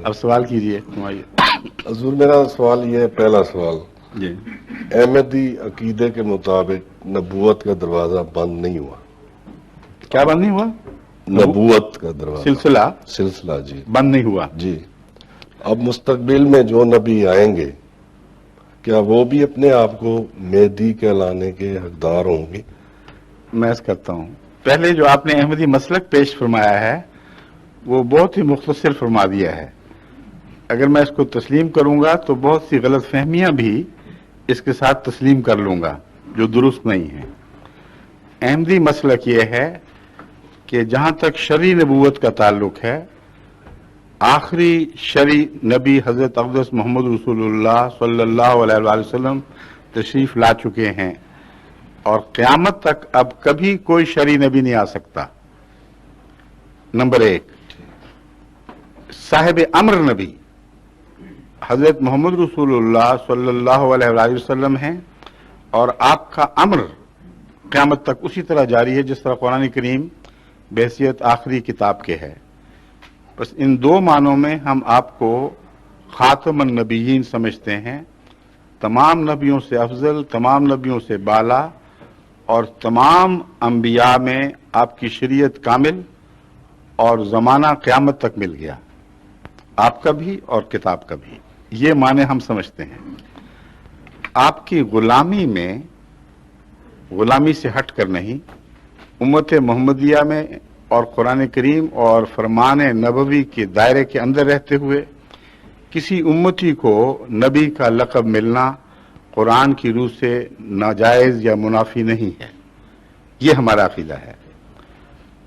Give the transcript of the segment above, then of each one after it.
اب سوال کیجئے ہماری. حضور میرا سوال یہ ہے، پہلا سوال، جی احمدی عقیدے کے مطابق نبوت کا دروازہ بند نہیں ہوا. کیا بند نہیں ہوا؟ نبوت کا دروازہ سلسلہ جی بند نہیں ہوا. جی. اب مستقبل میں جو نبی آئیں گے کیا وہ بھی اپنے آپ کو مہدی کہلانے کے حقدار ہوں گے؟ میں عرض کرتا ہوں، پہلے جو آپ نے احمدی مسلک پیش فرمایا ہے وہ بہت ہی مختصر فرما دیا ہے. اگر میں اس کو تسلیم کروں گا تو بہت سی غلط فہمیاں بھی اس کے ساتھ تسلیم کر لوں گا جو درست نہیں ہیں. احمدی مسلک یہ ہے کہ جہاں تک شرعی نبوت کا تعلق ہے، آخری شرعی نبی حضرت اقدس محمد رسول اللہ صلی اللہ علیہ وآلہ وسلم تشریف لا چکے ہیں، اور قیامت تک اب کبھی کوئی شرعی نبی نہیں آ سکتا. نمبر ایک، صاحب امر نبی حضرت محمد رسول اللہ صلی اللہ علیہ وآلہ وسلم ہیں، اور آپ کا امر قیامت تک اسی طرح جاری ہے جس طرح قرآن کریم بحیثیت آخری کتاب کے ہے. بس ان دو معنوں میں ہم آپ کو خاتم النبیین سمجھتے ہیں، تمام نبیوں سے افضل، تمام نبیوں سے بالا، اور تمام انبیاء میں آپ کی شریعت کامل اور زمانہ قیامت تک مل گیا، آپ کا بھی اور کتاب کا بھی. یہ معنی ہم سمجھتے ہیں. آپ کی غلامی میں، غلامی سے ہٹ کر نہیں، امت محمدیہ میں اور قرآن کریم اور فرمان نبوی کے دائرے کے اندر رہتے ہوئے کسی امتی کو نبی کا لقب ملنا قرآن کی روح سے ناجائز یا منافی نہیں ہے. یہ ہمارا عقیدہ ہے.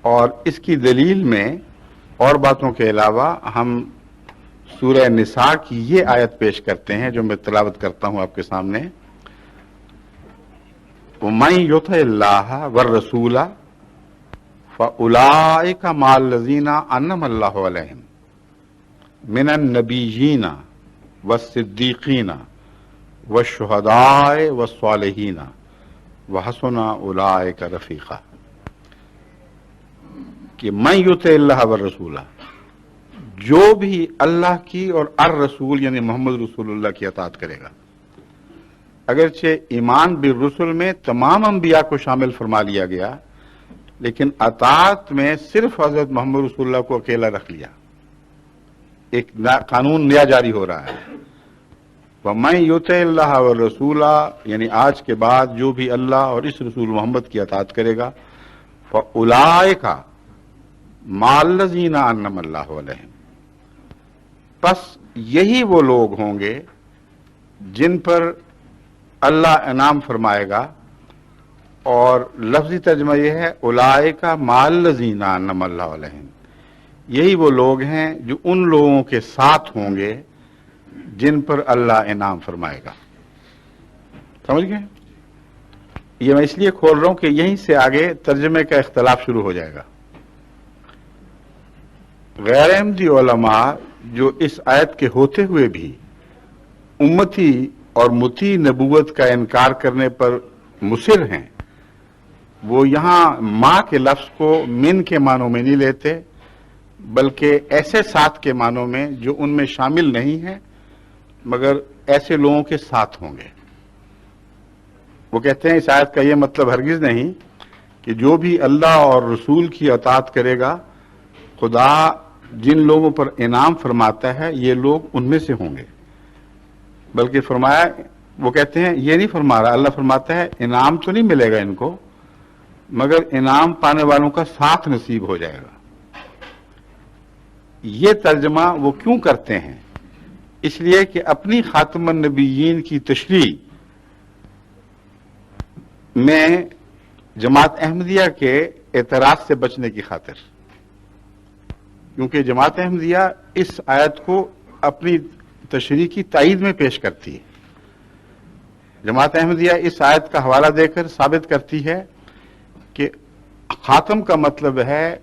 اور اس کی دلیل میں اور باتوں کے علاوہ ہم سورہ نساء کی یہ آیت پیش کرتے ہیں جو میں تلاوت کرتا ہوں آپ کے سامنے. وَمَن يُطِعِ اللَّهَ وَالرَّسُولَ فَأُولَٰئِكَ مَعَ الَّذِينَ أَنْعَمَ اللَّهُ عَلَيْهِمْ مِنَ النَّبِيِّينَ وَالصِّدِّيقِينَ وَالشُّهَدَاءِ وَالصَّالِحِينَ وَحَسُنَ أُولَٰئِكَ رَفِیقًا. کہ من یطع اللہ والرسول، جو بھی اللہ کی اور الرسول یعنی محمد رسول اللہ کی اطاعت کرے گا. اگرچہ ایمان بالرسل میں تمام انبیاء کو شامل فرما لیا گیا، لیکن اطاعت میں صرف حضرت محمد رسول اللہ کو اکیلا رکھ لیا. ایک قانون نیا جاری ہو رہا ہے. وَمَن يُطِعِ اللَّهَ وَالرَّسُولَ یعنی آج کے بعد جو بھی اللہ اور اس رسول محمد کی اطاعت کرے گا، فَأُولَٰئِكَ مَعَ الَّذِينَ أَنْعَمَ اللَّهُ عَلَيْهِمْ، پس یہی وہ لوگ ہوں گے جن پر اللہ انعام فرمائے گا. اور لفظی ترجمہ یہ ہے اولئک مع الذین انعم اللہ علیہم، یہی وہ لوگ ہیں جو ان لوگوں کے ساتھ ہوں گے جن پر اللہ انعام فرمائے گا. سمجھ گئے؟ یہ میں اس لیے کھول رہا ہوں کہ یہیں سے آگے ترجمے کا اختلاف شروع ہو جائے گا. غیر احمدی علماء جو اس آیت کے ہوتے ہوئے بھی امتی اور مطیع نبوت کا انکار کرنے پر مصر ہیں، وہ یہاں ماں کے لفظ کو من کے معنوں میں نہیں لیتے، بلکہ ایسے ساتھ کے معنوں میں جو ان میں شامل نہیں ہیں مگر ایسے لوگوں کے ساتھ ہوں گے. وہ کہتے ہیں اس آیت کا یہ مطلب ہرگز نہیں کہ جو بھی اللہ اور رسول کی اطاعت کرے گا خدا جن لوگوں پر انعام فرماتا ہے یہ لوگ ان میں سے ہوں گے، بلکہ فرمایا، وہ کہتے ہیں یہ نہیں فرما رہا، اللہ فرماتا ہے انعام تو نہیں ملے گا ان کو مگر انعام پانے والوں کا ساتھ نصیب ہو جائے گا. یہ ترجمہ وہ کیوں کرتے ہیں؟ اس لیے کہ اپنی خاتم النبیین کی تشریح میں جماعت احمدیہ کے اعتراض سے بچنے کی خاطر، کیونکہ جماعت احمدیہ اس آیت کو اپنی تشریح کی تائید میں پیش کرتی ہے. جماعت احمدیہ اس آیت کا حوالہ دے کر ثابت کرتی ہے کہ خاتم کا مطلب ہے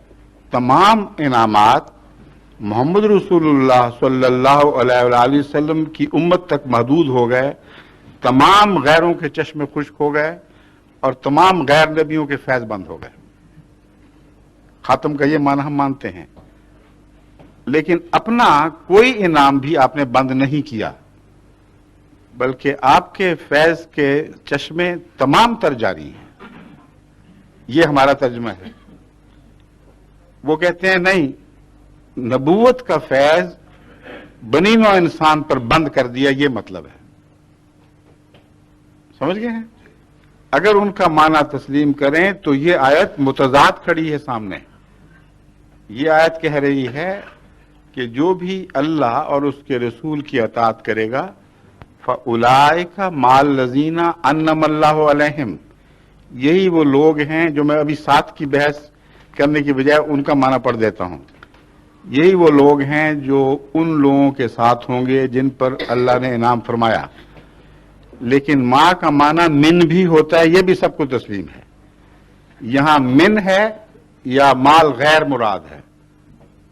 تمام انعامات محمد رسول اللہ صلی اللہ علیہ وآلہ وسلم کی امت تک محدود ہو گئے، تمام غیروں کے چشمے خشک ہو گئے اور تمام غیر نبیوں کے فیض بند ہو گئے. خاتم کا یہ معنی ہم مانتے ہیں. لیکن اپنا کوئی انعام بھی آپ نے بند نہیں کیا، بلکہ آپ کے فیض کے چشمے تمام تر جاری ہیں۔ یہ ہمارا ترجمہ ہے۔ وہ کہتے ہیں نہیں، نبوت کا فیض بنی نوع انسان پر بند کر دیا، یہ مطلب ہے۔ سمجھ گئے ہیں؟ اگر ان کا معنی تسلیم کریں تو یہ آیت متضاد کھڑی ہے سامنے۔ یہ آیت کہہ رہی ہے کہ جو بھی اللہ اور اس کے رسول کی اطاعت کرے گا فَأُولَئِكَ مَعَ الَّذِينَ أَنْعَمَ اللَّهُ عَلَيْهِمْ، یہی وہ لوگ ہیں جو میں ابھی ساتھ کی بحث کرنے کی بجائے ان کا معنی پڑھ دیتا ہوں۔ یہی وہ لوگ ہیں جو ان لوگوں کے ساتھ ہوں گے جن پر اللہ نے انعام فرمایا۔ لیکن ماں کا معنی من بھی ہوتا ہے، یہ بھی سب کو تسلیم ہے۔ یہاں من ہے یا مال غیر مراد ہے،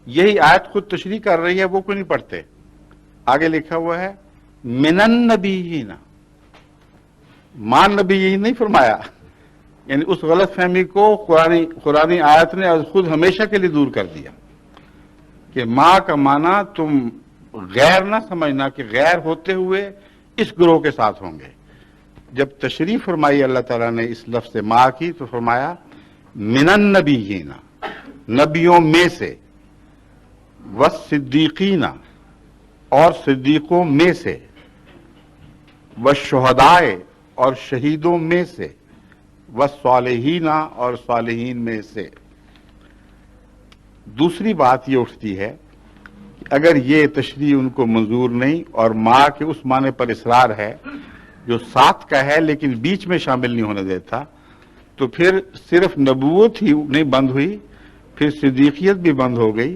یہی آیت خود تشریح کر رہی ہے، وہ کوئی نہیں پڑھتے۔ آگے لکھا ہوا ہے من النبیین، مان نبیین نہیں فرمایا، یعنی اس غلط فہمی کو قرآنی آیت نے خود ہمیشہ کے لیے دور کر دیا کہ ماں کا معنی تم غیر نہ سمجھنا کہ غیر ہوتے ہوئے اس گروہ کے ساتھ ہوں گے۔ جب تشریح فرمائی اللہ تعالیٰ نے اس لفظ سے ماں کی تو فرمایا من النبیین، نبیوں میں سے، والصدیقین، اور صدیقوں میں سے، والشہداء، اور شہیدوں میں سے، والصالحین، اور صالحین میں سے۔ دوسری بات یہ اٹھتی ہے کہ اگر یہ تشریح ان کو منظور نہیں اور ماں کے اس معنی پر اصرار ہے جو ساتھ کا ہے لیکن بیچ میں شامل نہیں ہونے دیتا، تو پھر صرف نبوت ہی نہیں بند ہوئی، پھر صدیقیت بھی بند ہو گئی،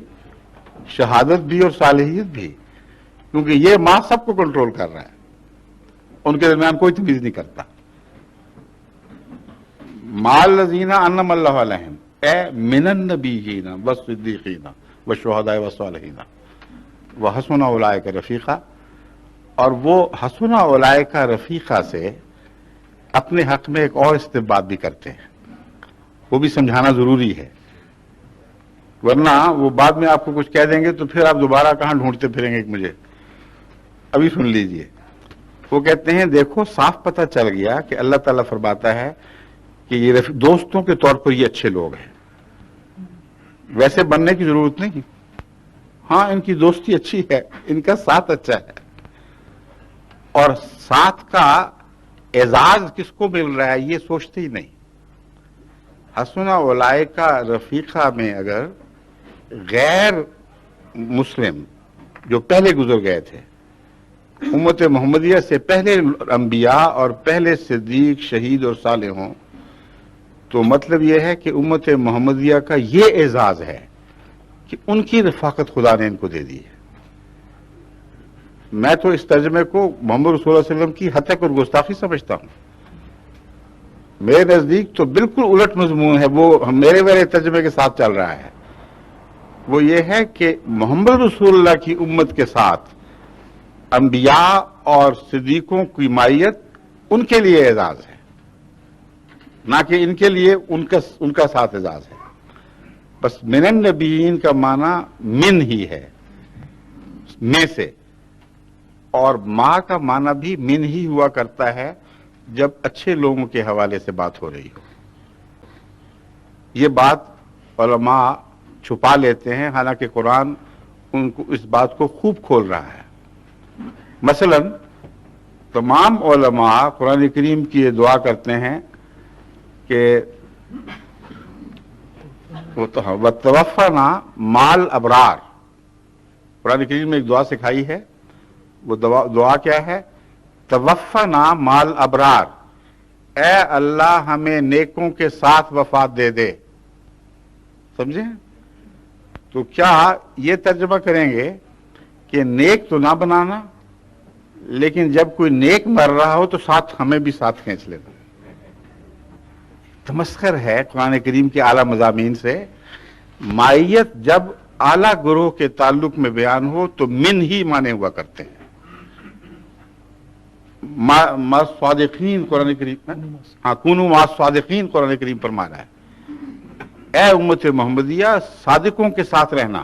شہادت بھی اور صالحیت بھی، کیونکہ یہ ماں سب کو کنٹرول کر رہا ہے، ان کے درمیان کوئی تمیز نہیں کرتا۔ مَعَ الَّذِينَ أَنْعَمَ اللَّهُ عَلَيْهِمْ اے من النبیین والصدیقین والشہداء والصالحین وحسن اولئک رفیقا، اور وہ حسن اولئک رفیقا سے اپنے حق میں ایک اور استنباط بھی کرتے ہیں، وہ بھی سمجھانا ضروری ہے، ورنہ وہ بعد میں آپ کو کچھ کہہ دیں گے تو پھر آپ دوبارہ کہاں ڈھونڈتے پھریں گے مجھے۔ ابھی سن لیجئے، وہ کہتے ہیں دیکھو صاف پتہ چل گیا کہ اللہ تعالیٰ فرماتا ہے کہ یہ دوستوں کے طور پر یہ اچھے لوگ ہیں، ویسے بننے کی ضرورت نہیں، ہاں ان کی دوستی اچھی ہے، ان کا ساتھ اچھا ہے، اور ساتھ کا اعزاز کس کو مل رہا ہے یہ سوچتے ہی نہیں۔ حسن اولئک رفیقہ میں اگر غیر مسلم جو پہلے گزر گئے تھے، امت محمدیہ سے پہلے انبیاء اور پہلے صدیق، شہید اور صالح ہوں، تو مطلب یہ ہے کہ امت محمدیہ کا یہ اعزاز ہے کہ ان کی رفاقت خدا نے ان کو دے دی ہے۔ میں تو اس ترجمے کو محمد رسول اللہ علیہ وسلم کی ہتک اور گستاخی سمجھتا ہوں۔ میرے نزدیک تو بالکل الٹ مضمون ہے، وہ میرے ترجمے کے ساتھ چل رہا ہے۔ وہ یہ ہے کہ محمد رسول اللہ کی امت کے ساتھ انبیاء اور صدیقوں کی مائیت ان کے لیے اعزاز ہے، نہ کہ ان کے لیے ان کا ساتھ اعزاز ہے۔ بس من النبیین کا معنی من ہی ہے، میں سے، اور ماں کا معنی بھی من ہی ہوا کرتا ہے جب اچھے لوگوں کے حوالے سے بات ہو رہی ہو۔ یہ بات علماء چھپا لیتے ہیں، حالانکہ قرآن ان کو اس بات کو خوب کھول رہا ہے۔ مثلا تمام علماء قرآن کریم کی یہ دعا کرتے ہیں کہ وَتَوَفَّنَا مَعَ الْأَبْرَارِ، قرآن کریم میں ایک دعا سکھائی ہے، وہ دعا کیا ہے؟ توفنا مع الابرار، اے اللہ ہمیں نیکوں کے ساتھ وفات دے دے۔ سمجھیں؟ تو کیا یہ ترجمہ کریں گے کہ نیک تو نہ بنانا، لیکن جب کوئی نیک مر رہا ہو تو ساتھ ہمیں بھی ساتھ کھینچ لینا؟ تمسخر ہے قرآن کریم کے اعلیٰ مضامین سے۔ مائیت جب اعلیٰ گروہ کے تعلق میں بیان ہو تو من ہی مانے ہوا کرتے ہیں۔ ما صادقین قرآن کریم، ہاں کونوا ما صادقین قرآن کریم فرمانا ہے، اے امت محمدیہ صادقوں کے ساتھ رہنا۔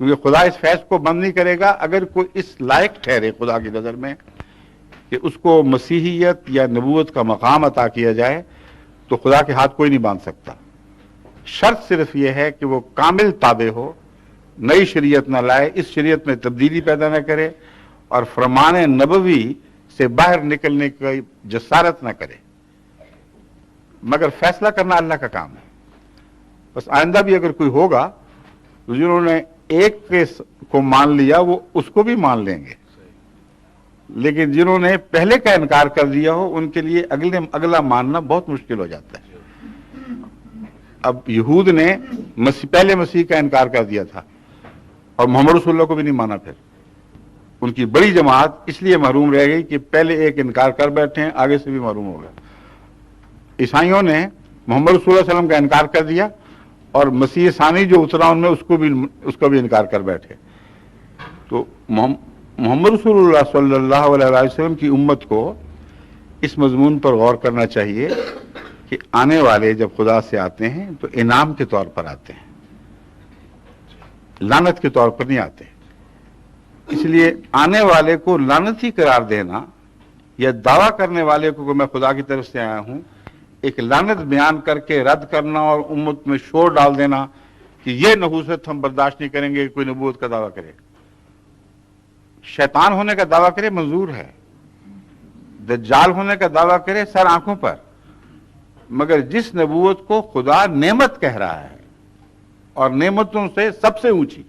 کیونکہ خدا اس فیض کو بند نہیں کرے گا اگر کوئی اس لائق ٹھہرے خدا کی نظر میں کہ اس کو مسیحیت یا نبوت کا مقام عطا کیا جائے، تو خدا کے ہاتھ کوئی نہیں باندھ سکتا۔ شرط صرف یہ ہے کہ وہ کامل تابع ہو، نئی شریعت نہ لائے، اس شریعت میں تبدیلی پیدا نہ کرے، اور فرمان نبوی سے باہر نکلنے کی جسارت نہ کرے۔ مگر فیصلہ کرنا اللہ کا کام ہے۔ بس آئندہ بھی اگر کوئی ہوگا تو جنہوں نے ایک کو مان لیا وہ اس کو بھی مان لیں گے، لیکن جنہوں نے پہلے کا انکار کر دیا ہو ان کے لیے اگلا ماننا بہت مشکل ہو جاتا ہے۔ اب یہود نے پہلے مسیح کا انکار کر دیا تھا اور محمد رسول اللہ کو بھی نہیں مانا، پھر ان کی بڑی جماعت اس لیے محروم رہ گئی کہ پہلے ایک انکار کر بیٹھے ہیں، آگے سے بھی محروم ہو گئے۔ عیسائیوں نے محمد رسول اللہ علیہ وسلم کا انکار کر دیا اور مسیح ثانی جو اترا ان میں اس کا بھی انکار کر بیٹھے۔ تو محمد رسول اللہ صلی اللہ علیہ وسلم کی امت کو اس مضمون پر غور کرنا چاہیے کہ آنے والے جب خدا سے آتے ہیں تو انعام کے طور پر آتے ہیں، لعنت کے طور پر نہیں آتے۔ اس لیے آنے والے کو لعنتی قرار دینا یا دعویٰ کرنے والے کو کہ میں خدا کی طرف سے آیا ہوں ایک لعنت بیان کر کے رد کرنا اور امت میں شور ڈال دینا کہ یہ نحوست ہم برداشت نہیں کریں گے، کوئی نبوت کا دعویٰ کرے، شیطان ہونے کا دعویٰ کرے منظور ہے، دجال ہونے کا دعویٰ کرے سر آنکھوں پر، مگر جس نبوت کو خدا نعمت کہہ رہا ہے اور نعمتوں سے سب سے اونچی،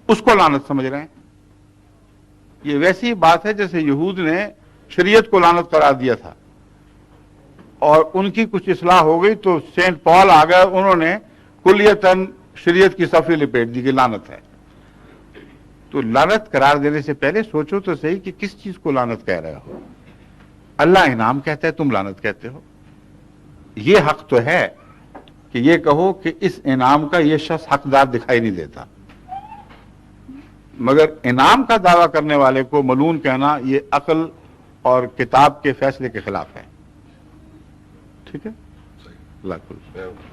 اس کو لعنت سمجھ رہے ہیں۔ یہ ویسی بات ہے جیسے یہود نے شریعت کو لعنت قرار دیا تھا اور ان کی کچھ اصلاح ہو گئی تو سینٹ پال آ گئے، انہوں نے کلیتاً شریعت کی صفحے لپیٹ دی کہ لعنت ہے۔ تو لعنت قرار دینے سے پہلے سوچو تو صحیح کہ کس چیز کو لعنت کہہ رہے ہو۔ اللہ انعام کہتا ہے، تم لعنت کہتے ہو۔ یہ حق تو ہے کہ یہ کہو کہ اس انعام کا یہ شخص حقدار دکھائی نہیں دیتا، مگر انعام کا دعویٰ کرنے والے کو ملعون کہنا یہ عقل اور کتاب کے فیصلے کے خلاف ہے۔ ٹھیک ہے، اللہ حافظ۔